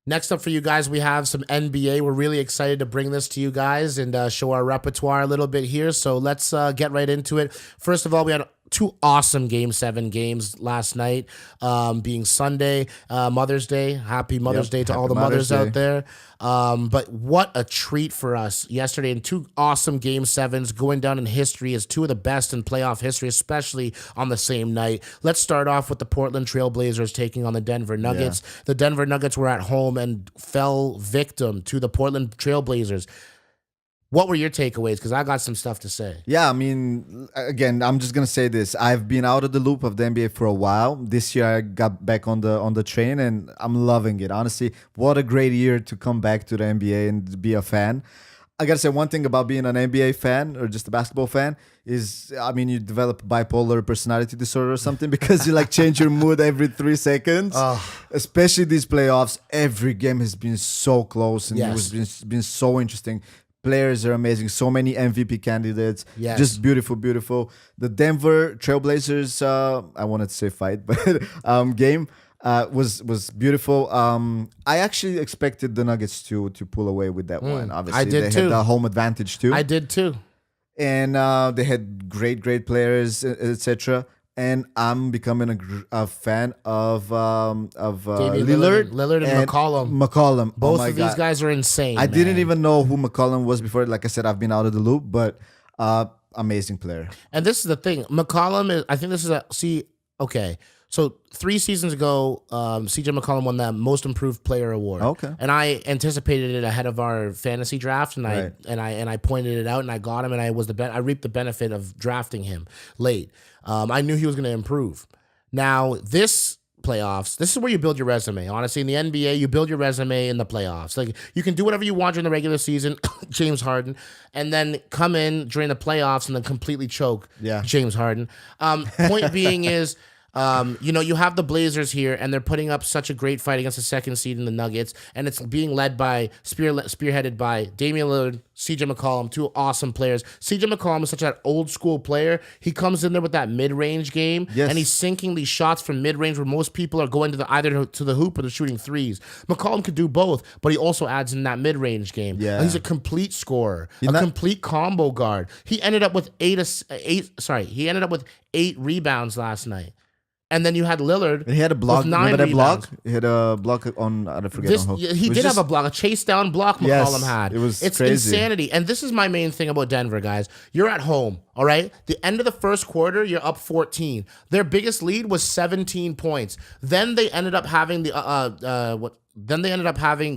Next up for you guys, we have some NBA. We're really excited to bring this to you guys and show our repertoire a little bit here. So let's get right into it. First of all, we had two awesome Game 7 games last night, being Sunday, Mother's Day. Happy Mother's Day to all the mothers out there. But what a treat for us yesterday, and two awesome Game 7s going down in history as two of the best in playoff history, especially on the same night. Let's start off with the Portland Trail Blazers taking on the Denver Nuggets. Yeah. The Denver Nuggets were at home and fell victim to the Portland Trail Blazers. What were your takeaways? Because I got some stuff to say. Yeah, I mean, again, I'm just gonna say this. I've been out of the loop of the NBA for a while. This year, I got back on the train, and I'm loving it. Honestly, what a great year to come back to the NBA and be a fan. I gotta say one thing about being an NBA fan or just a basketball fan is, I mean, you develop bipolar personality disorder or something because you like change your mood every 3 seconds. Especially these playoffs, every game has been so close and it's been so interesting. Players are amazing. So many MVP candidates. Yes. Just beautiful, beautiful. The Denver Trailblazers, I wanted to say fight, but game was beautiful. I actually expected the Nuggets to pull away with that one. Obviously, I did they too. had the home advantage too. I did too. And they had great players, etc. And I'm becoming a fan of Lillard and McCollum. Both of these guys are insane. I didn't even know who McCollum was before. Like I said, I've been out of the loop, but amazing player. And this is the thing. McCollum is, I think this is so 3 seasons ago, CJ McCollum won that Most Improved Player award. Okay. And I anticipated it ahead of our fantasy draft, and I pointed it out, and I got him, and I reaped the benefit of drafting him late. I knew he was going to improve. Now, this playoffs, this is where you build your resume. Honestly, in the NBA, you build your resume in the playoffs. Like, you can do whatever you want during the regular season, James Harden, and then come in during the playoffs and then completely choke James Harden. Point being is, you have the Blazers here, and they're putting up such a great fight against the second seed in the Nuggets, and it's being led by, spearheaded by Damian Lillard, CJ McCollum, two awesome players. CJ McCollum is such an old school player. He comes in there with that mid-range game, and he's sinking these shots from mid-range where most people are going to either to the hoop or they're shooting threes. McCollum could do both, but he also adds in that mid-range game. Yeah. He's a complete scorer, complete combo guard. He ended up with eight rebounds last night. And then you had Lillard. He had a block. Remember that block? He had a block on, I forget. He did have a block, a chase down block McCollum had. It's crazy. Insanity. And this is my main thing about Denver, guys. You're at home, all right? The end of the first quarter, you're up 14. Their biggest lead was 17 points. Then they ended up having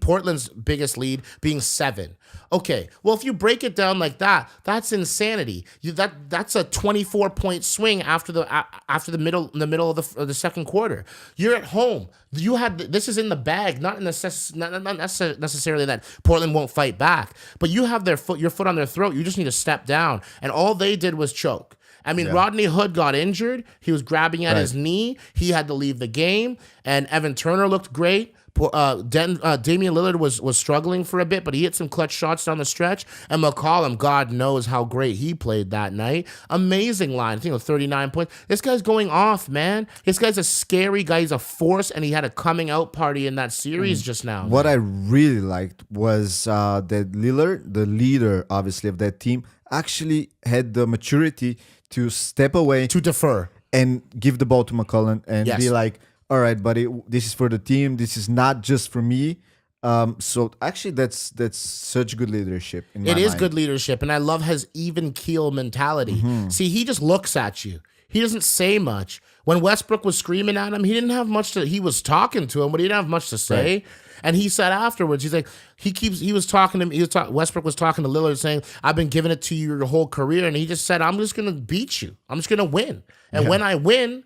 Portland's biggest lead being 7. Okay, well, if you break it down like that, that's insanity. That's a 24-point swing after the middle of the second quarter. You're at home. This is in the bag, not necessarily that Portland won't fight back, but you have your foot on their throat. You just need to step down, and all they did was choke. I mean, Rodney Hood got injured. He was grabbing at his knee. He had to leave the game, and Evan Turner looked great. Damian Lillard was struggling for a bit, but he hit some clutch shots down the stretch. And McCollum, God knows how great he played that night. Amazing line. I think it was 39 points. This guy's going off, man. This guy's a scary guy. He's a force, and he had a coming out party in that series just now. What I really liked was that Lillard, the leader, obviously, of that team, actually had the maturity to step away, to defer, and give the ball to McCollum and be like, all right, buddy, this is for the team. This is not just for me. So actually, that's such good leadership. It is good leadership, and I love his even keel mentality. See, he just looks at you. He doesn't say much. When Westbrook was screaming at him, he didn't have much to. He was talking to him, but he didn't have much to say. Right. And he said afterwards, he's like, Westbrook was talking to Lillard saying, I've been giving it to you your whole career. And he just said, I'm just going to beat you. I'm just going to win. And when I win,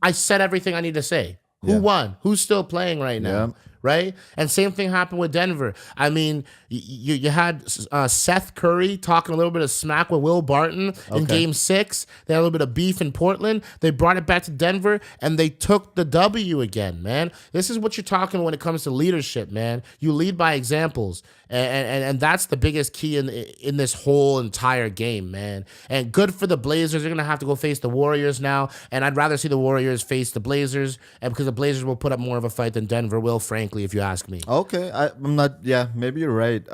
I said everything I need to say. Who won? Who's still playing right now? Yeah. Right? And same thing happened with Denver. I mean, you had Seth Curry talking a little bit of smack with Will Barton in Game 6. They had a little bit of beef in Portland. They brought it back to Denver, and they took the W again, man. This is what you're talking when it comes to leadership, man. You lead by examples, and that's the biggest key in this whole entire game, man. And good for the Blazers. They're going to have to go face the Warriors now, and I'd rather see the Warriors face the Blazers, and because the Blazers will put up more of a fight than Denver will, frankly. frankly, if you ask me. Okay, I'm not. Yeah, maybe you're right.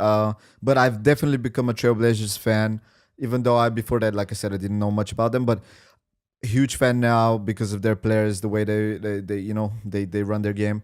But I've definitely become a Trailblazers fan, even though before that, like I said, I didn't know much about them. But huge fan now because of their players, the way they run their game.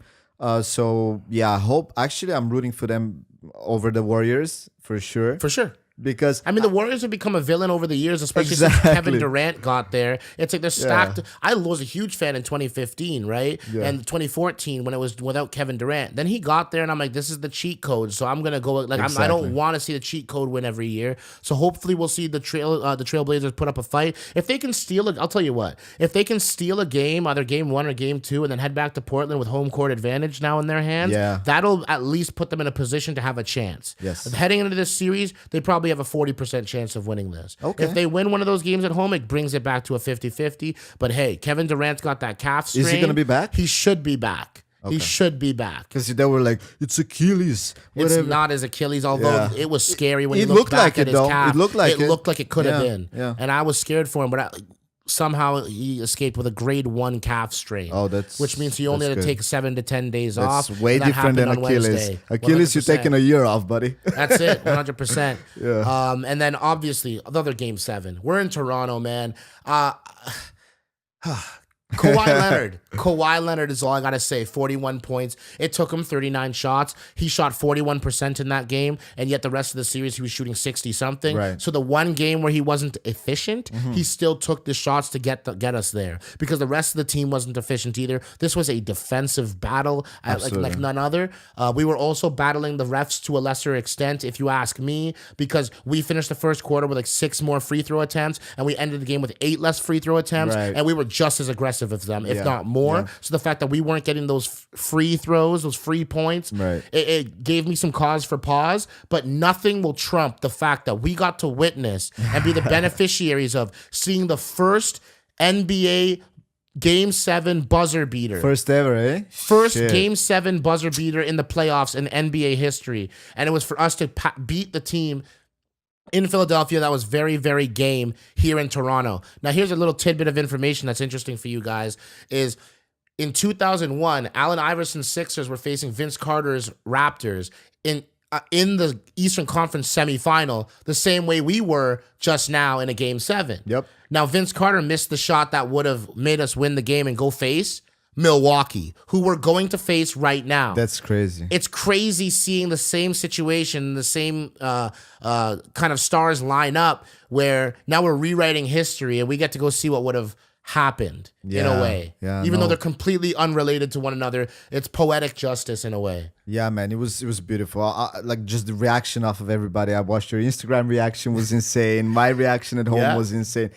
So yeah, I hope. Actually, I'm rooting for them over the Warriors for sure. For sure. Because I mean, the Warriors have become a villain over the years, especially since Kevin Durant got there. It's like they're stacked. Yeah. I was a huge fan in 2015, right? Yeah. And 2014 when it was without Kevin Durant. Then he got there, and I'm like, this is the cheat code. So I'm gonna go like I don't want to see the cheat code win every year. So hopefully we'll see the Trailblazers put up a fight. If they can steal it, I'll tell you what. If they can steal a game, either game 1 or game 2, and then head back to Portland with home court advantage now in their hands, that'll at least put them in a position to have a chance. Yes. Heading into this series, they probably have a 40% chance of winning this. Okay. If they win one of those games at home, it brings it back to a 50-50. But hey, Kevin Durant's got that calf strain. Is he going to be back? He should be back. Okay. He should be back. Because they were like, it's Achilles. Whatever. It's not his Achilles, although it was scary when he looked back at his calf. It looked like it could have been. Yeah. And I was scared for him, but somehow he escaped with a grade 1 calf strain. Oh, which means he only had to take 7 to 10 days off. That's way different than Achilles. Achilles, you're taking a year off, buddy. That's it, 100%. Yeah. And then obviously the other game 7. We're in Toronto, man. Kawhi Leonard is all I got to say. 41 points. It took him 39 shots. He shot 41% in that game, and yet the rest of the series he was shooting 60-something. Right. So the one game where he wasn't efficient, he still took the shots to get us there because the rest of the team wasn't efficient either. This was a defensive battle like none other. We were also battling the refs to a lesser extent, if you ask me, because we finished the first quarter with like 6 more free throw attempts, and we ended the game with 8 less free throw attempts, and we were just as aggressive of them, if not more. Yeah. So the fact that we weren't getting those free throws, those free points, it gave me some cause for pause, but nothing will trump the fact that we got to witness and be the beneficiaries of seeing the first NBA Game 7 buzzer beater. First ever, eh? First Game 7 buzzer beater in the playoffs in NBA history. And it was for us to beat the team in Philadelphia that was very, very game here in Toronto. Now, here's a little tidbit of information that's interesting for you guys is in 2001, Allen Iverson's Sixers were facing Vince Carter's Raptors in the Eastern Conference semifinal, the same way we were just now in a Game 7. Yep. Now, Vince Carter missed the shot that would have made us win the game and go face Milwaukee, who we're going to face right now. That's crazy. It's crazy seeing the same situation, the same kind of stars line up where now we're rewriting history and we get to go see what would have happened in a way. Yeah, even though they're completely unrelated to one another, it's poetic justice in a way. Yeah, man, it was beautiful. Like just the reaction off of everybody. I watched your Instagram reaction was insane. My reaction at home was insane.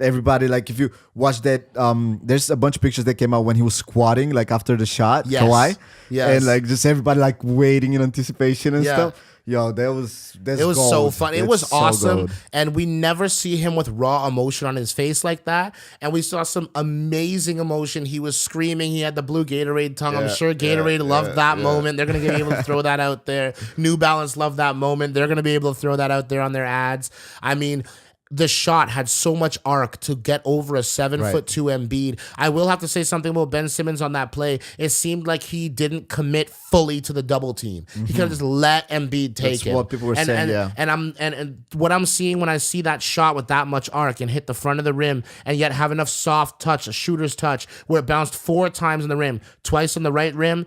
Everybody, like, if you watch that, there's a bunch of pictures that came out when he was squatting, like after the shot, Kawhi. Yes. And like just everybody like waiting in anticipation and stuff. Yo, it was gold. So fun. It was awesome. And we never see him with raw emotion on his face like that. And we saw some amazing emotion. He was screaming. He had the blue Gatorade tongue. I'm sure Gatorade loved that moment. They're going to be able to throw that out there. New Balance loved that moment. They're going to be able to throw that out there on their ads. I mean, the shot had so much arc to get over a 7'2" Embiid. I will have to say something about Ben Simmons on that play. It seemed like he didn't commit fully to the double team. He could have just let Embiid take it. That's what people were saying. And what I'm seeing when I see that shot with that much arc and hit the front of the rim, and yet have enough soft touch, a shooter's touch, where it bounced 4 times in the rim, twice on the right rim,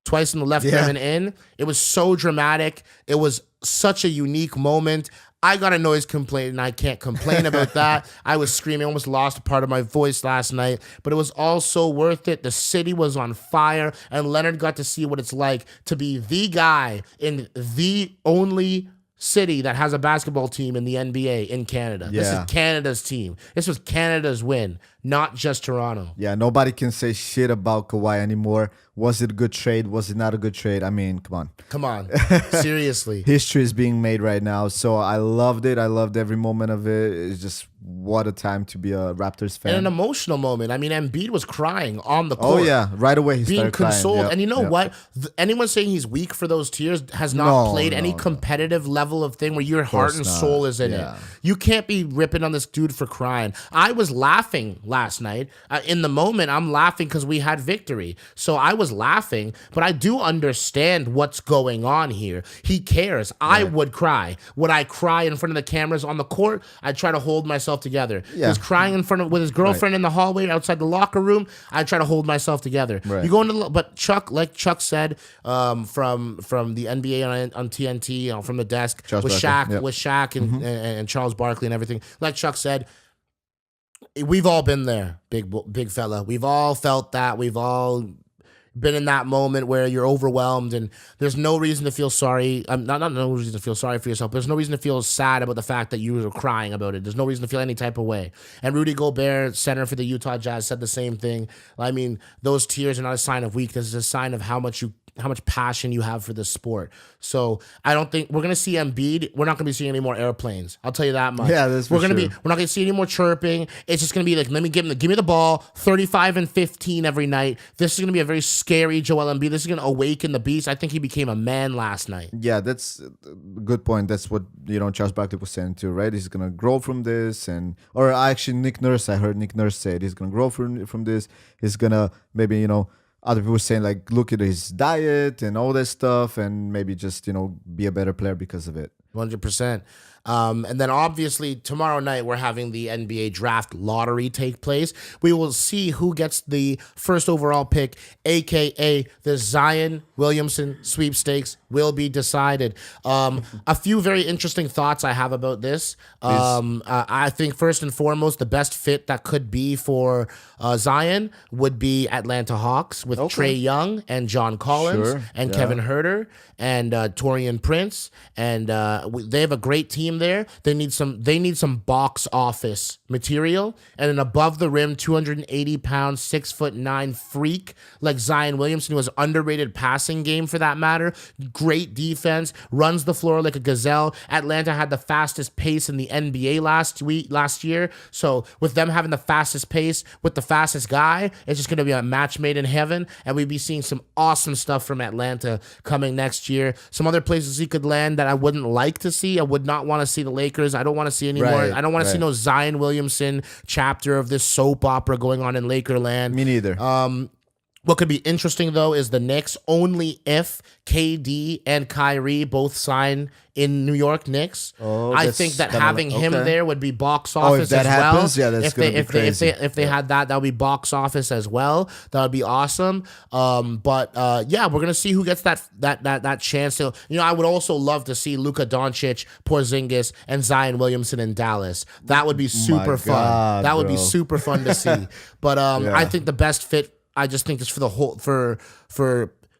twice on the left rim and in. It was so dramatic. It was such a unique moment. I got a noise complaint, and I can't complain about that. I was screaming, almost lost a part of my voice last night, but it was all so worth it. The city was on fire, and Leonard got to see what it's like to be the guy in the only city that has a basketball team in the NBA in Canada. This is Canada's team. This was Canada's win, not just Toronto. Yeah, nobody can say shit about Kawhi anymore. Was it a good trade? Was it not a good trade? I mean, come on. Come on. Seriously. History is being made right now. So I loved it. I loved every moment of it. It's just what a time to be a Raptors fan. And an emotional moment. I mean, Embiid was crying on the Oh court. yeah, right away he Being started crying. consoled. Yep, And you know yep. what? Anyone saying he's weak for those tears has not played any competitive level of thing where your heart and soul is in it. You can't be ripping on this dude for crying. I was laughing last night. In the moment, I'm laughing because we had victory. So I was laughing, but I do understand what's going on here. He cares. I would cry. Would I cry in front of the cameras on the court? I'd try to hold myself together. He was crying in front of with his girlfriend in the hallway outside the locker room. I'd try to hold myself together. You go into, but Chuck, like Chuck said, from the NBA on TNT, from the desk with Shaq and Charles Barkley and everything. Like Chuck said, we've all been there, big fella. We've all felt that. We've all been in that moment where you're overwhelmed and there's no reason to feel sorry. Not no reason to feel sorry for yourself. There's no reason to feel sad about the fact that you were crying about it. There's no reason to feel any type of way. And Rudy Gobert, center for the Utah Jazz, said the same thing. I mean, those tears are not a sign of weakness. It's a sign of how much passion you have for this sport. So I don't think we're gonna see Embiid. We're not gonna be seeing any more airplanes. I'll tell you that much. Yeah, that's We're not gonna see any more chirping. It's just gonna be like, give me the ball, 35 and 15 every night. This is gonna be a very scary Joel Embiid. This is gonna awaken the beast. I think he became a man last night. Yeah, that's a good point. That's what Charles Barkley was saying too, right? He's gonna grow from this, or actually Nick Nurse. I heard Nick Nurse say it. He's gonna grow from this. He's gonna maybe other people saying like, look at his diet and all that stuff, and maybe just be a better player because of it. 100%. And then obviously tomorrow night we're having the NBA draft lottery take place. We will see who gets the first overall pick, aka the Zion Williamson sweepstakes will be decided. A few very interesting thoughts I have about this. I think first and foremost, the best fit that could be for Zion would be Atlanta Hawks with Trae Young and John Collins and Kevin Huerter and Taurean Prince, and they have a great team there. They need some box office material and an above the rim 280-pound 6'9" freak like Zion Williamson, who has underrated passing game for that matter. Great defense, runs the floor like a gazelle. Atlanta had the fastest pace in the NBA last year. So with them having the fastest pace with the fastest guy, it's just going to be a match made in heaven, and we'd be seeing some awesome stuff from Atlanta coming next year. Some other places he could land that I wouldn't like to see. I would not want to see the Lakers. I don't want to see any more. I don't want to see no Zion Williamson chapter of this soap opera going on in Lakerland. Me neither. What could be interesting, though, is the Knicks only if KD and Kyrie both sign in New York Knicks. I think that having him there would be box office if that as happens, well. Yeah, that's going to be crazy. If they had that would be box office as well. That would be awesome. But we're going to see who gets that chance to. I would also love to see Luka Doncic, Porzingis, and Zion Williamson in Dallas. That would be super fun. That would be super fun to see. But I think the best fit, I just think this for the whole for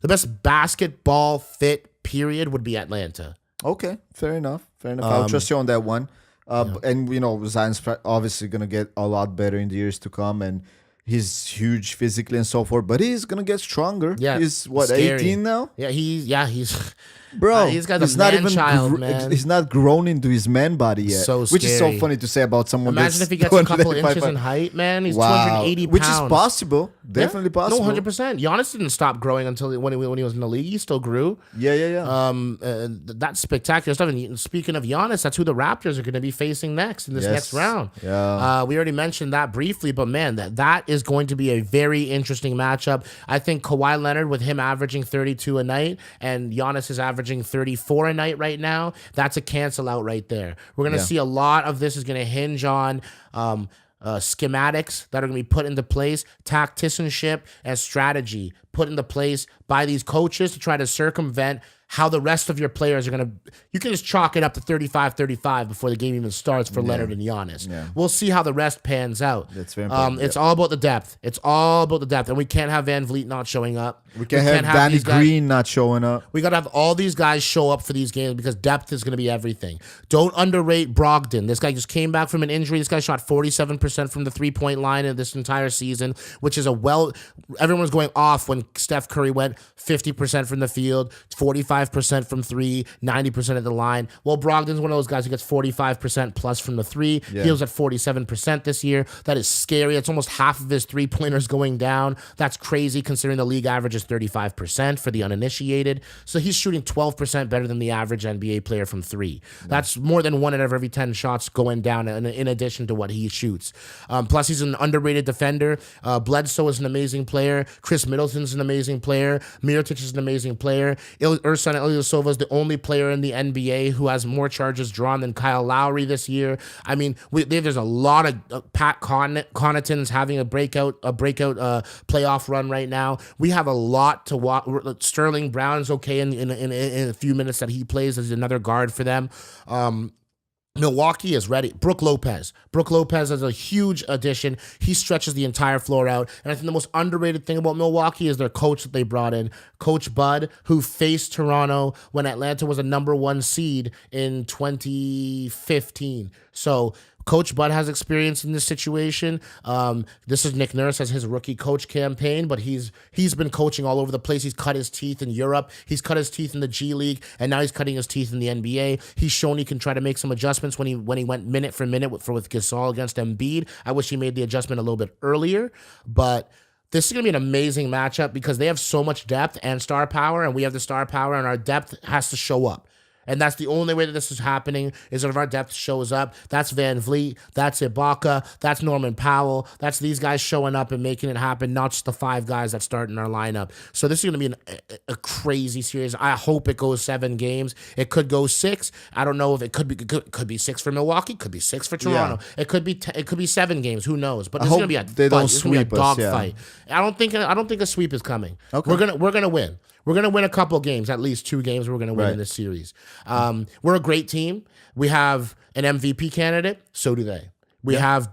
the best basketball fit period would be Atlanta. Okay, fair enough. I'll trust you on that one. And Zion's obviously gonna get a lot better in the years to come, and he's huge physically and so forth. But he's gonna get stronger. Yeah, he's scary. 18 now. Yeah, he's. Bro, he's got a man-child, man. He's not grown into his man body yet. So scary. Which is so funny to say about someone. Imagine if he gets a couple inches in height, man. He's 280 pounds. Which is possible. Definitely possible. No, 100%. Giannis didn't stop growing until when he was in the league. He still grew. Yeah. That's spectacular stuff. And speaking of Giannis, that's who the Raptors are going to be facing next in this next round. Yeah. We already mentioned that briefly, but man, that is going to be a very interesting matchup. I think Kawhi Leonard, with him averaging 32 a night, and Giannis is averaging 34 a night right now, that's a cancel out right there. We're going to see a lot of this is going to hinge on schematics that are going to be put into place, tacticianship and strategy put into place by these coaches to try to circumvent how the rest of your players are going to. You can just chalk it up to 35-35 before the game even starts for Leonard and Giannis. Yeah. We'll see how the rest pans out. That's very important. It's all about the depth. And we can't have Van Vliet not showing up. We can't have Danny Green not showing up. We got to have all these guys show up for these games because depth is going to be everything. Don't underrate Brogdon. This guy just came back from an injury. This guy shot 47% from the three-point line in this entire season, which is everyone's going off when Steph Curry went 50% from the field, 45% from three, 90% at the line. Well, Brogdon's one of those guys who gets 45% plus from the three. Yeah. He was at 47% this year. That is scary. It's almost half of his three-pointers going down. That's crazy considering the league average is 35% for the uninitiated. So he's shooting 12% better than the average NBA player from three. That's more than 1 out of every 10 shots going down in addition to what he shoots. Plus, he's an underrated defender. Bledsoe is an amazing player. Chris Middleton's an amazing player. Mirotic is an amazing player. Ersan Ilyasova is the only player in the NBA who has more charges drawn than Kyle Lowry this year. I mean, there's a lot of Pat Connaughton's having a breakout playoff run right now. We have a lot to watch. Sterling Brown's okay in a few minutes that he plays as another guard for them. Milwaukee is ready. Brook Lopez is a huge addition. He stretches the entire floor out. And I think the most underrated thing about Milwaukee is their coach that they brought in, Coach Bud, who faced Toronto when Atlanta was a number 1 seed in 2015. So Coach Bud has experience in this situation. This is Nick Nurse as his rookie coach campaign, but he's been coaching all over the place. He's cut his teeth in Europe. He's cut his teeth in the G League, and now he's cutting his teeth in the NBA. He's shown he can try to make some adjustments when he went minute for minute with Gasol against Embiid. I wish he made the adjustment a little bit earlier, but this is going to be an amazing matchup because they have so much depth and star power, and we have the star power, and our depth has to show up. And that's the only way that this is happening is if our depth shows up. That's Van Vliet. That's Ibaka. That's Norman Powell. That's these guys showing up and making it happen, not just the 5 guys that start in our lineup. So this is going to be a crazy series. I hope it goes 7 games. It could go 6. I don't know if it could be 6 for Milwaukee. Could be 6 for Toronto. Yeah. It could be 7 games. Who knows? But this is going to be a they don't sweep us, dog fight. I don't think a sweep is coming. Okay. We're gonna win. We're going to win a couple games, at least 2 games we're going to win in this series. We're a great team. We have an MVP candidate. So do they. We have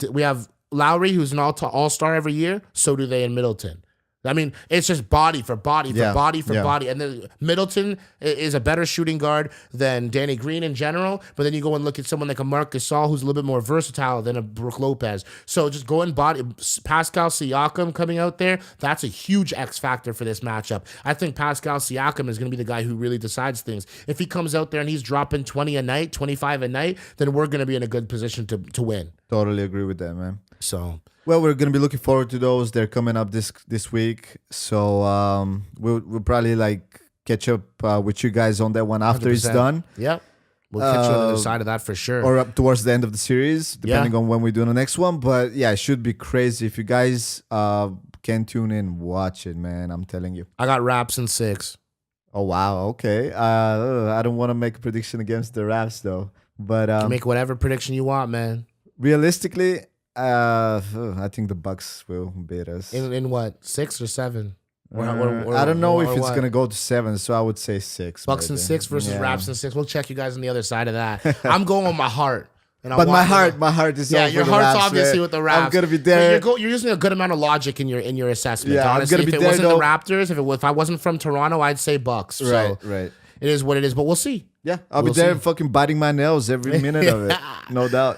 Lowry, who's an all-star every year. So do they in Middleton. I mean, it's just body for body for body for body. And then Middleton is a better shooting guard than Danny Green in general. But then you go and look at someone like a Marc Gasol, who's a little bit more versatile than a Brook Lopez. So just going body. Pascal Siakam coming out there, that's a huge X factor for this matchup. I think Pascal Siakam is going to be the guy who really decides things. If he comes out there and he's dropping 20 a night, 25 a night, then we're going to be in a good position to win. Totally agree with that, man. So... Well, we're going to be looking forward to those. They're coming up this week. So we'll probably catch up with you guys on that one after 100%. It's done. Yep. We'll catch you on the other side of that for sure. Or up towards the end of the series, depending on when we do the next one. But yeah, it should be crazy. If you guys can tune in, watch it, man. I'm telling you. I got Raps in 6. Oh, wow. Okay. I don't want to make a prediction against the Raps, though. But you can make whatever prediction you want, man. Realistically... I think the Bucks will beat us. In what? 6 or 7? I don't know if it's gonna go to 7, so I would say 6. Bucks in 6 versus Raps in 6. We'll check you guys on the other side of that. I'm going with my heart. But my heart is your heart's obviously with the Raps. I'm gonna be there. You're using a good amount of logic in your assessment. Yeah, honestly, I'm gonna be there. If it wasn't the Raptors, if I wasn't from Toronto, I'd say Bucks. So right. It is what it is, but we'll see. Yeah, I'll be there fucking biting my nails every minute of it. No doubt.